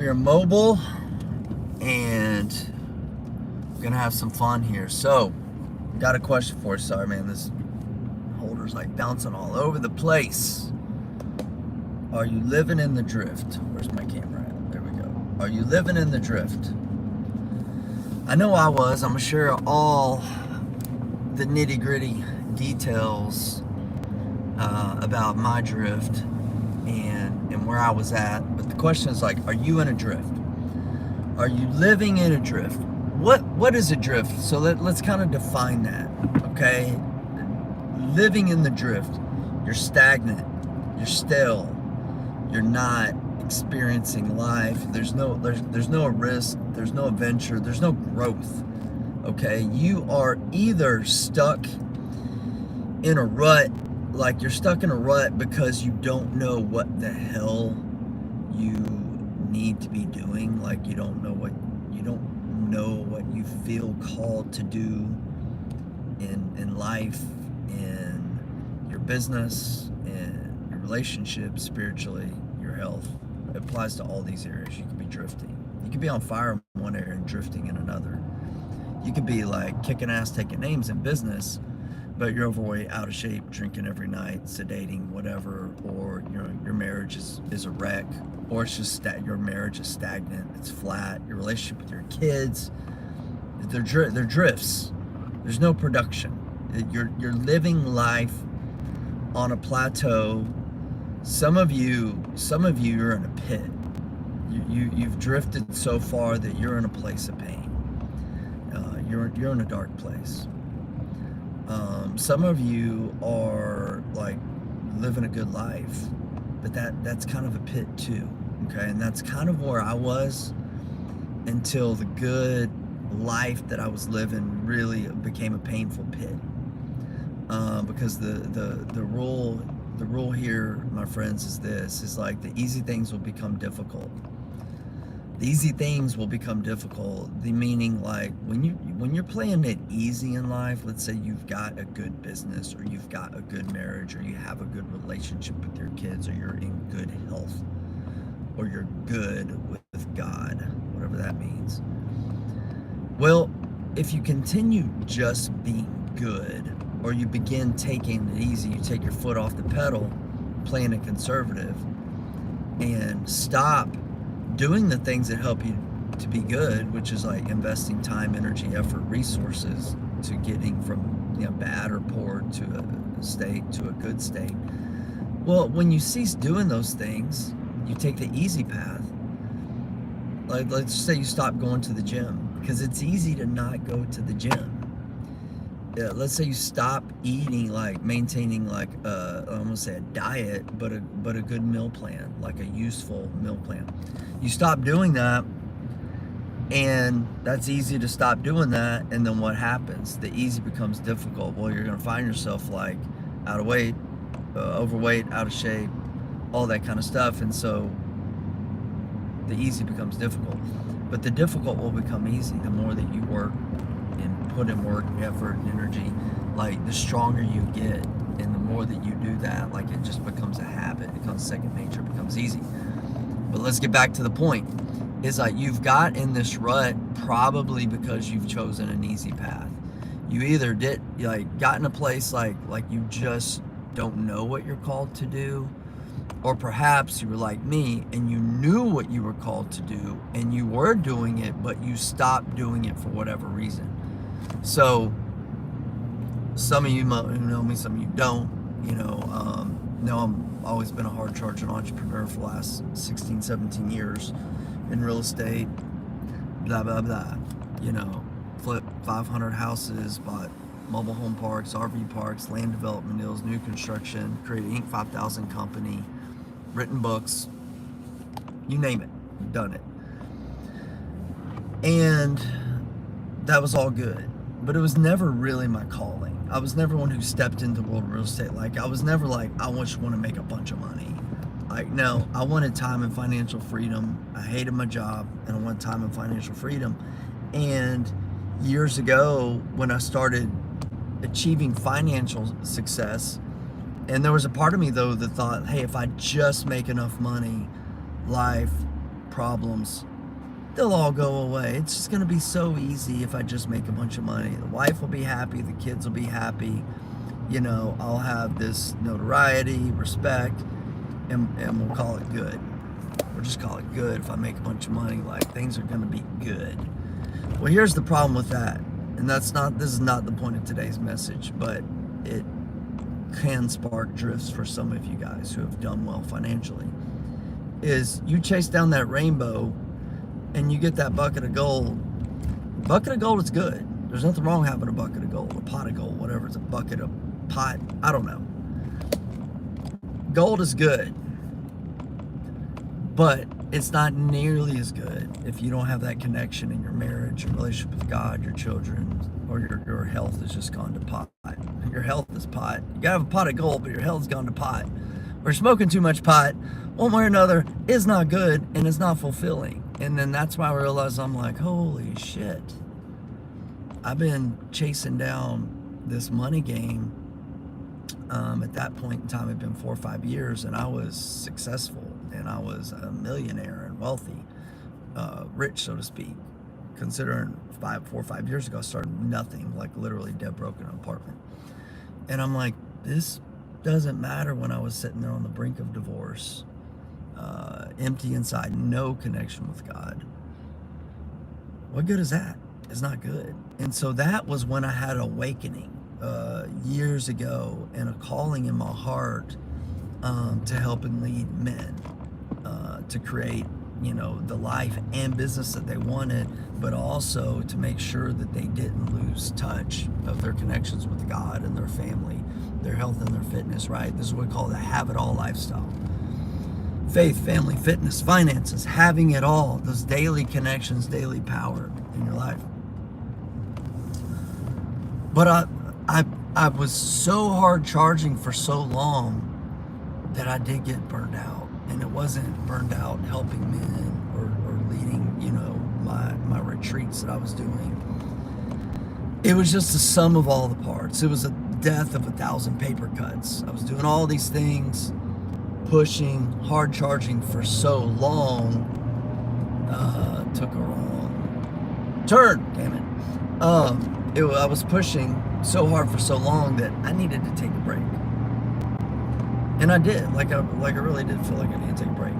We're mobile and we're gonna have some fun here. So, got a question for you. Sorry, man, this holder's like bouncing all over the place. Are you living in the drift? Where's my camera at? There we go. Are you living in the drift? I know I was. I'm gonna share all the nitty gritty details about my drift and where I was at. But the question is like, are you in a drift? Are you living in a drift? What is a drift? So let's kind of define that, okay? Living in the drift, you're stagnant, you're still, you're not experiencing life. There's no risk, there's no adventure, there's no growth. Okay, you are either stuck in a rut, like you're stuck in a rut because you don't know what the hell you need to be doing, like you don't know what you feel called to do in life, in your business, in your relationships, spiritually, your health. It applies to all these areas. You could be drifting. You could be on fire in one area and drifting in another. You could be like kicking ass, taking names in business, but you're overweight, out of shape, drinking every night, sedating, whatever, or your marriage is a wreck, or it's just your marriage is stagnant, it's flat, your relationship with your kids, they're drifts. There's no production. You're living life on a plateau. Some of you are in a pit. You've drifted so far that you're in a place of pain. You're in a dark place. Some of you are like living a good life, but that's kind of a pit too. Okay, and that's kind of where I was until the good life that I was living really became a painful pit. Because the rule here, my friends, is like the easy things will become difficult. The easy things will become difficult. The meaning, like when you're playing it easy in life, let's say you've got a good business, or you've got a good marriage, or you have a good relationship with your kids, or you're in good health, or you're good with God, whatever that means. Well, if you continue just being good, or you begin taking it easy, you take your foot off the pedal, playing it conservative, and stop doing the things that help you to be good, which is like investing time, energy, effort, resources to getting from bad or poor to a state to a good state. Well, when you cease doing those things, you take the easy path. Like, let's say you stop going to the gym, because it's easy to not go to the gym. Yeah, let's say you stop eating, like maintaining like I'm gonna say a diet, but a good meal plan, like a useful meal plan. You stop doing that, and that's easy to stop doing that, and then what happens? The easy becomes difficult. Well, you're gonna find yourself like out of weight, overweight, out of shape, all that kind of stuff, and so the easy becomes difficult. But the difficult will become easy the more that you work and put in work, effort, and energy. Like the stronger you get, and the more that you do that, like it just becomes a habit, it becomes second nature, it becomes easy. But let's get back to the point. Is like you've got in this rut probably because you've chosen an easy path. You either got in a place like you just don't know what you're called to do, or perhaps you were like me and you knew what you were called to do and you were doing it, but you stopped doing it for whatever reason. So some of you who know me, some of you don't, know I'm always been a hard charging entrepreneur for the last 16, 17 years in real estate, blah, blah, blah. Flipped 500 houses, bought mobile home parks, RV parks, land development deals, new construction, created Inc. 5000 company, written books, you name it, done it. And that was all good, but it was never really my calling. I was never one who stepped into the world of real estate. Like, I was never like, I just want to make a bunch of money. Like, no, I wanted time and financial freedom. I hated my job, and I wanted time and financial freedom. And years ago, when I started achieving financial success, and there was a part of me though that thought, hey, if I just make enough money, life problems, they'll all go away. It's just going to be so easy if I just make a bunch of money. The wife will be happy, the kids will be happy. You know, I'll have this notoriety, respect, and we'll call it good. We'll just call it good. If I make a bunch of money, like, things are going to be good. Well, here's the problem with that, and this is not the point of today's message, but it can spark drifts for some of you guys who have done well financially, is you chase down that rainbow and you get that bucket of gold. A bucket of gold is good. There's nothing wrong having a bucket of gold, a pot of gold, whatever. It's a bucket, a pot, I don't know. Gold is good, but it's not nearly as good if you don't have that connection in your marriage, your relationship with God, your children, or your health has just gone to pot. Your health is pot. You gotta have a pot of gold, but your health's gone to pot. Or smoking too much pot, one way or another, is not good and it's not fulfilling. And then that's why I realized, I'm like, holy shit. I've been chasing down this money game. At that point in time, it'd been 4 or 5 years, and I was successful, and I was a millionaire and wealthy, rich, so to speak. Considering 4 or 5 years ago, I started nothing, like literally dead broke in an apartment. And I'm like, this doesn't matter when I was sitting there on the brink of divorce, empty inside, no connection with God. What good is that? It's not good. And so that was when I had an awakening years ago, and a calling in my heart to help and lead men to create, you know, the life and business that they wanted, but also to make sure that they didn't lose touch of their connections with God and their family, their health and their fitness, right? This is what we call the have it all lifestyle. Faith, family, fitness, finances, having it all, those daily connections, daily power in your life. But I was so hard charging for so long that I did get burned out. And it wasn't burned out helping men or leading, you know, my retreats that I was doing. It was just the sum of all the parts. It was a death of 1,000 paper cuts. I was doing all these things, pushing, hard charging for so long, took a wrong turn, damn it. I was pushing so hard for so long that I needed to take a break. And I did, I really did feel like I needed to take a break.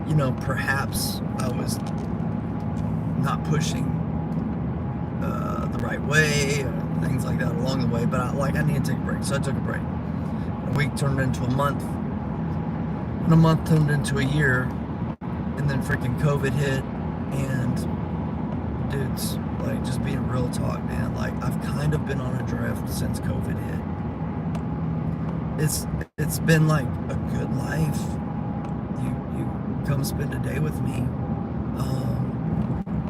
You know, perhaps I was not pushing the right way, or things like that along the way, but I needed to take a break, so I took a break. A week turned into a month, and a month turned into a year, and then freaking COVID hit, and dudes, like, just being real talk, man, like, I've kind of been on a drift since COVID hit. It's been like a good life. You come spend a day with me.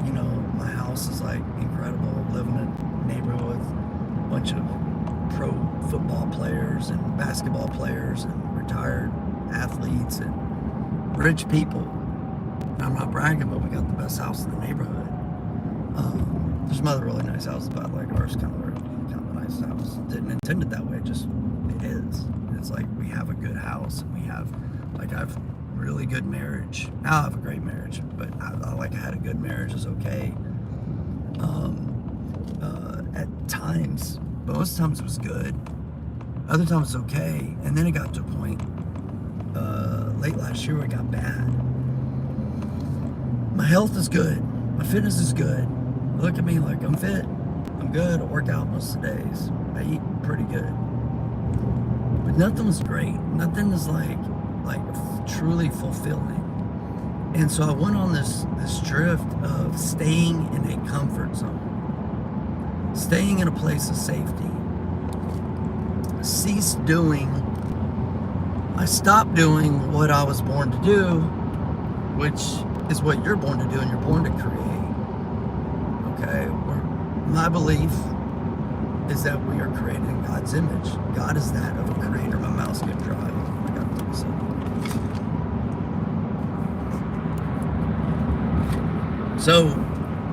You know, my house is like incredible. I live in a neighborhood with a bunch of pro football players and basketball players and retired athletes and rich people. And I'm not bragging, but we got the best house in the neighborhood. There's some other really nice houses, but like ours kind of a nice house. Didn't intend it that way, just it is. It's like we have a good house, and we have, like, I have really good marriage. Now I have a great marriage, but I had a good marriage, is okay. At times, but most times it was good. Other times it was okay, and then it got to a point late last year where it got bad. My health is good. My fitness is good. Look at me, like, I'm fit. I'm good. I work out most of the days. I eat pretty good. But nothing was great. Nothing is like truly fulfilling. And so I went on this drift of staying in a comfort zone, staying in a place of safety. I stopped doing what I was born to do, which is what you're born to do, and you're born to create. Okay, my belief is that we are created in God's image. God is that of a creator. My mouse get dry. I got to this up. So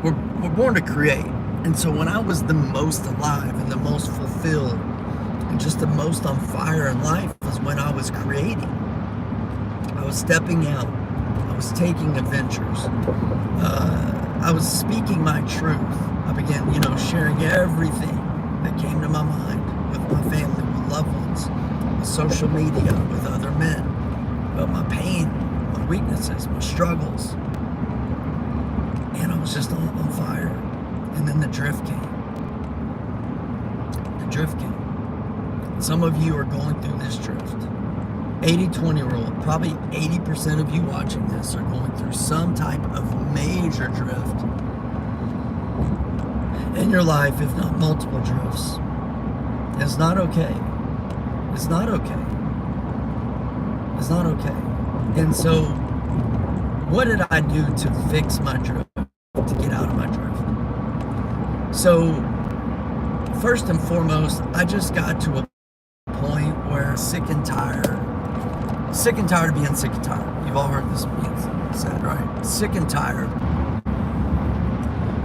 we're born to create. And so when I was the most alive and the most fulfilled and just the most on fire in life was when I was creating. I was stepping out I was taking adventures. I was speaking my truth. I began, sharing everything that came to my mind with my family, with loved ones, with social media, with other men, about my pain, my weaknesses, my struggles. And I was just on fire. And then the drift came. The drift came. Some of you are going through this drift. 80-20 rule. Probably 80% of you watching this are going through some type of major drift in your life, if not multiple drifts. It's not okay. It's not okay. It's not okay. And so, what did I do to fix my drift, to get out of my drift? So, first and foremost, I just got to a point where sick and tired of being sick and tired. You've all heard this being said, right? Sick and tired.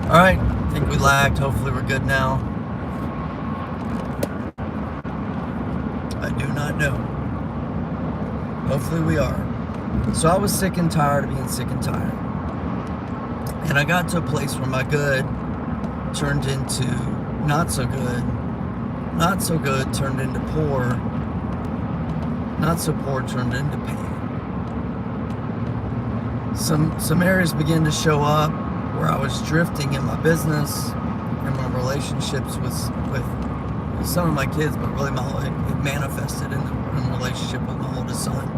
All right, I think we lagged. Hopefully we're good now. I do not know. Hopefully we are. So I was sick and tired of being sick and tired. And I got to a place where my good turned into not so good. Not so good turned into poor. Not so poor turned into pain. Some areas began to show up where I was drifting in my business and my relationships with some of my kids, but really it manifested in relationship with my oldest son.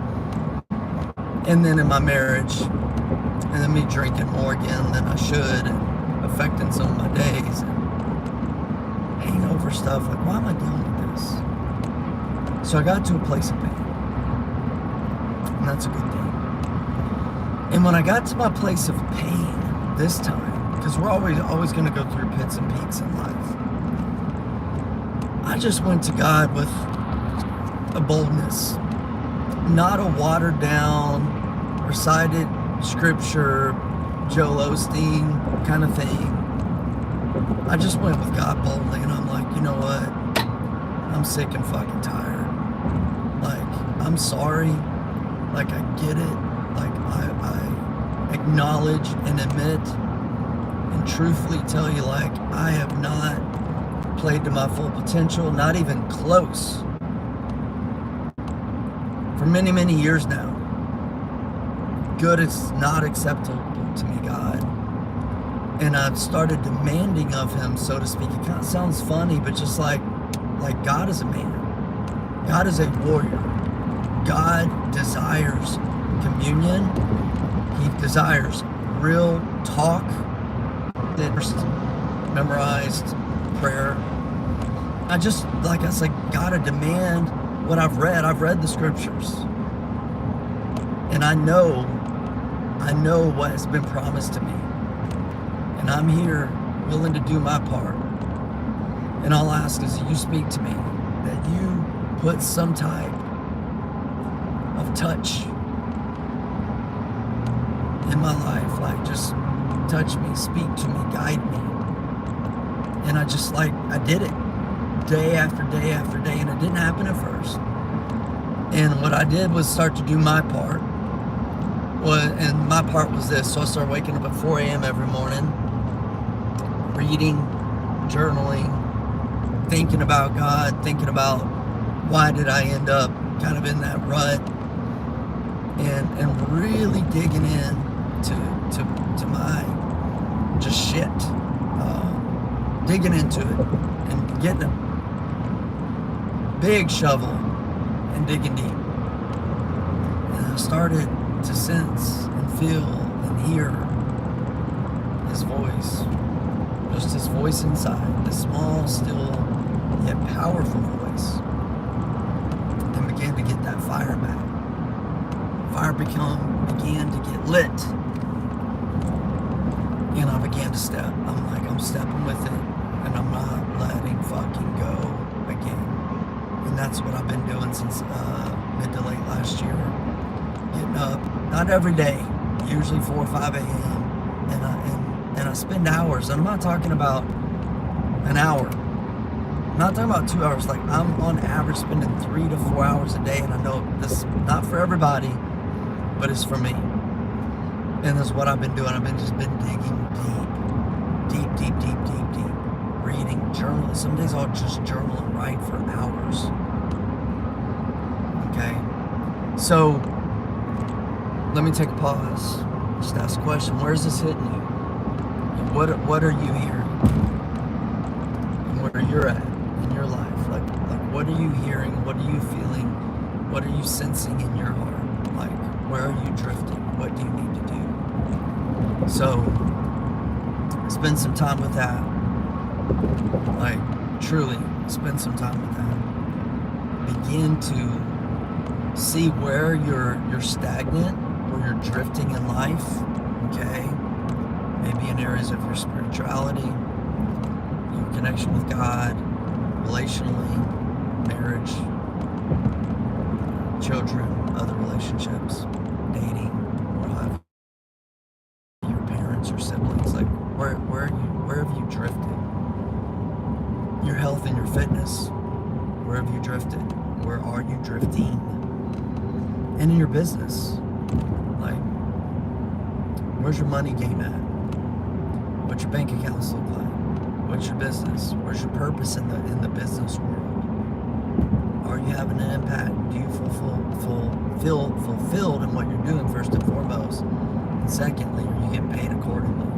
And then in my marriage, and then me drinking more again than I should, and affecting some of my days, and hangover stuff. Like, why am I dealing with this? So I got to a place of pain. And that's a good thing. And when I got to my place of pain this time, because we're always going to go through pits and peaks in life, I just went to God with a boldness, not a watered down, recited scripture, Joel Osteen kind of thing. I just went with God boldly, and I'm like, you know what? I'm sick and fucking tired. Like, I'm sorry. Like, I get it. Like, I acknowledge and admit and truthfully tell you, like, I have not played to my full potential, not even close, for many, many years now. Good is not acceptable to me, God. And I've started demanding of him, so to speak. It kind of sounds funny, but just like God is a man. God is a warrior. God desires communion. He desires real talk, memorized prayer. I just, like I said, gotta demand what I've read. I've read the scriptures. And I know what has been promised to me. And I'm here willing to do my part. And I'll ask is that you speak to me, that you put some type of touch in my life, like just touch me, speak to me, guide me. And I did it day after day after day, and it didn't happen at first. And what I did was start to do my part. And my part was this. So I started waking up at 4 a.m. every morning, reading, journaling, thinking about God, thinking about why did I end up kind of in that rut, and really digging in to my just shit, digging into it and getting a big shovel and digging deep. And I started to sense and feel and hear his voice, just his voice inside, the small, still, yet powerful voice, and began to get that fire back. Fire began to get lit, and I began to step. I'm stepping with it, and I'm not letting fucking go again. And that's what I've been doing since mid to late last year. Getting up, not every day, usually 4 or 5 a.m. And I spend hours. And I'm not talking about an hour. I'm not talking about 2 hours. Like, I'm on average spending 3 to 4 hours a day, and I know this is not for everybody, but it's for me. And that's what I've been doing. I've just been digging deep, reading, journaling. Some days I'll just journal and write for hours. Okay? So, let me take a pause. Just ask a question. Where is this hitting you? What are you hearing? And where you're at in your life? Like what are you hearing? What are you feeling? What are you sensing in your heart? Like, where are you drifting? What do you need to do? So, spend some time with that. Like, truly, spend some time with that. Begin to see where you're stagnant, where you're drifting in life, okay? Maybe in areas of your spirituality, your connection with God, relationally, marriage, children, other relationships, dating, or have your parents or siblings. Like, where have you drifted? Your health and your fitness, where have you drifted? Where are you drifting? And in your business, like, where's your money game at? What's your bank accounts look like? What's your business? Where's your purpose in the business world? Are you having an impact? Do you feel fulfilled in what you're doing, first and foremost? And secondly, are you getting paid accordingly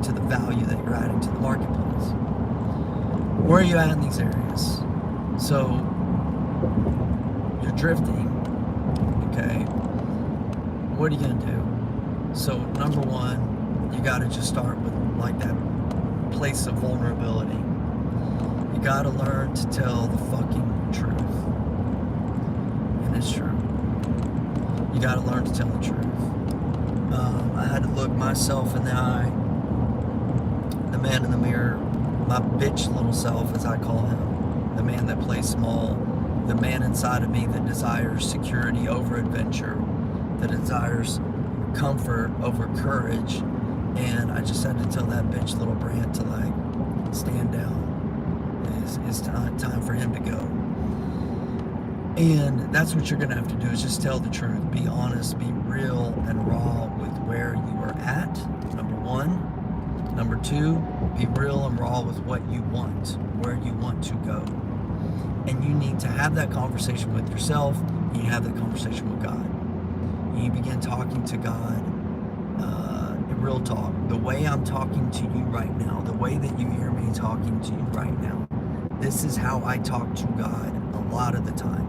to the value that you're adding to the marketplace? Where are you at in these areas? So, you're drifting, okay? What are you going to do? So, number one, you got to just start with like that place of vulnerability. You got to learn to tell the fucking truth. And it's true. You got to learn to tell the truth. I had to look myself in the eye, the man in the mirror, my bitch little self, as I call him, the man that plays small, the man inside of me that desires security over adventure, that desires comfort over courage. And I just had to tell that bitch little Brant to like stand down. It's time for him to go. And that's what you're gonna have to do, is just tell the truth, be honest, be real and raw with where you are at, number one. Number two, be real and raw with what you want, where you want to go. And you need to have that conversation with yourself, and you have that conversation with God. You begin talking to God, real talk. The way I'm talking to you right now, the way that you hear me talking to you right now, this is how I talk to God a lot of the time.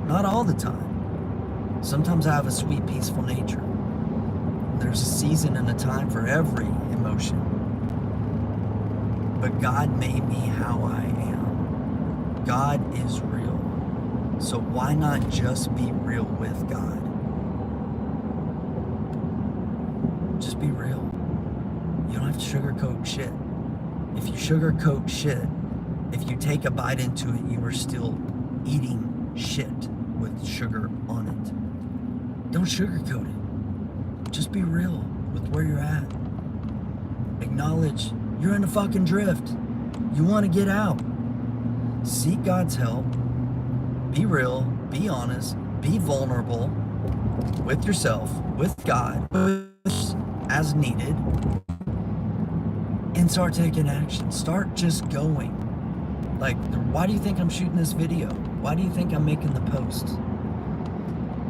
Not all the time. Sometimes I have a sweet, peaceful nature. There's a season and a time for every emotion. But God made me how I am. God is real. So why not just be real with God? Just be real. You don't have to sugarcoat shit. If you sugarcoat shit, if you take a bite into it, you are still eating shit with sugar on it. Don't sugarcoat it. Just be real with where you're at. Acknowledge you're in a fucking drift. You want to get out. Seek God's help. Be real. Be honest. Be vulnerable with yourself, with God, as needed, and start taking action. Start just going. Like, why do you think I'm shooting this video? Why do you think I'm making the post?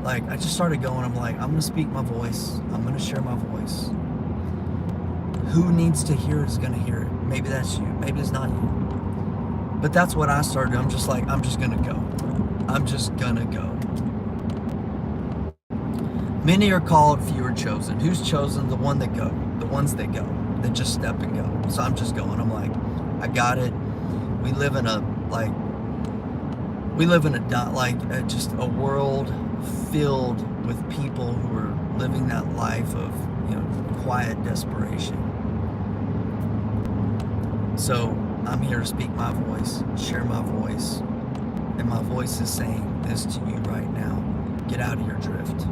Like, I just started going, I'm like, I'm going to speak my voice. I'm going to share my voice. Who needs to hear it is going to hear it. Maybe that's you. Maybe it's not you. But that's what I started. I'm just like, I'm just going to go. I'm just going to go. Many are called, few are chosen. Who's chosen? The one that go. The ones that go. That just step and go. So I'm just going. I'm like, I got it. We live in just a world filled with people who are living that life of, quiet desperation. So I'm here to speak my voice, share my voice, and my voice is saying this to you right now. Get out of your drift.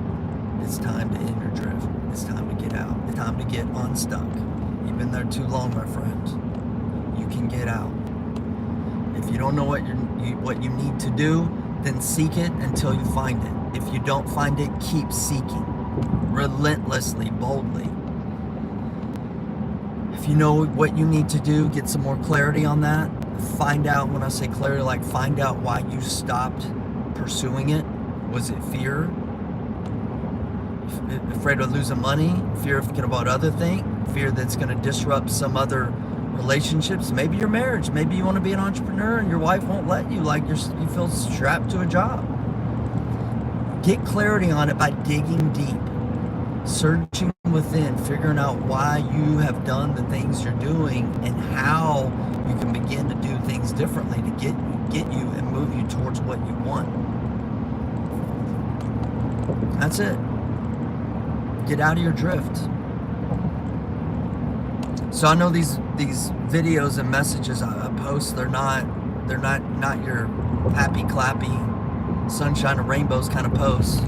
It's time to end your drift. It's time to get out. It's time to get unstuck. You've been there too long, my friend. You can get out. If you don't know what you need to do, then seek it until you find it. If you don't find it, keep seeking. relentlessly, boldly. If you know what you need to do, get some more clarity on that. Find out, when I say clarity, like find out why you stopped pursuing it. Was it fear? Afraid of losing money? Fear of thinking about other things? Fear that's going to disrupt some other relationships? Maybe your marriage. Maybe you want to be an entrepreneur and your wife won't let you, like you feel strapped to a job. Get clarity on it by digging deep, searching within, figuring out why you have done the things you're doing and how you can begin to do things differently to get you and move you towards what you want. That's it. Get out of your drift. So I know these videos and messages I post, they're not your happy clappy sunshine and rainbows kind of posts.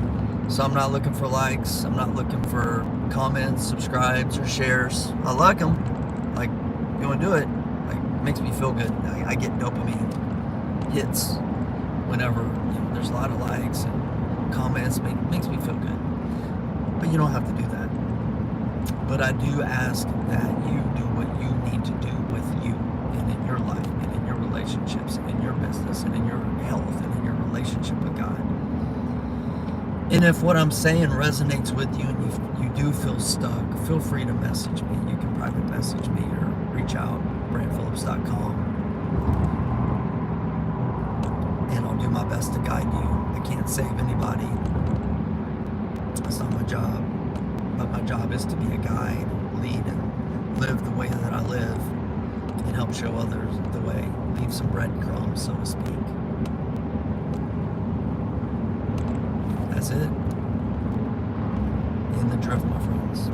So I'm not looking for likes. I'm not looking for comments, subscribes, or shares. I like them. Like, you want to do it. Like, it makes me feel good. I get dopamine hits whenever there's a lot of likes and comments. Makes me feel good. But you don't have to do that. But I do ask that you do what you need to do with you and in your life and in your relationships and in your business and in your health and in your relationship with God. And if what I'm saying resonates with you and you do feel stuck, feel free to message me. You can private message me or reach out, brandphillips.com. And I'll do my best to guide you. I can't save anybody. That's not my job. But my job is to be a guide, lead, and live the way that I live, and help show others the way. Leave some breadcrumbs, so to speak. That's it. In the drift, my friends.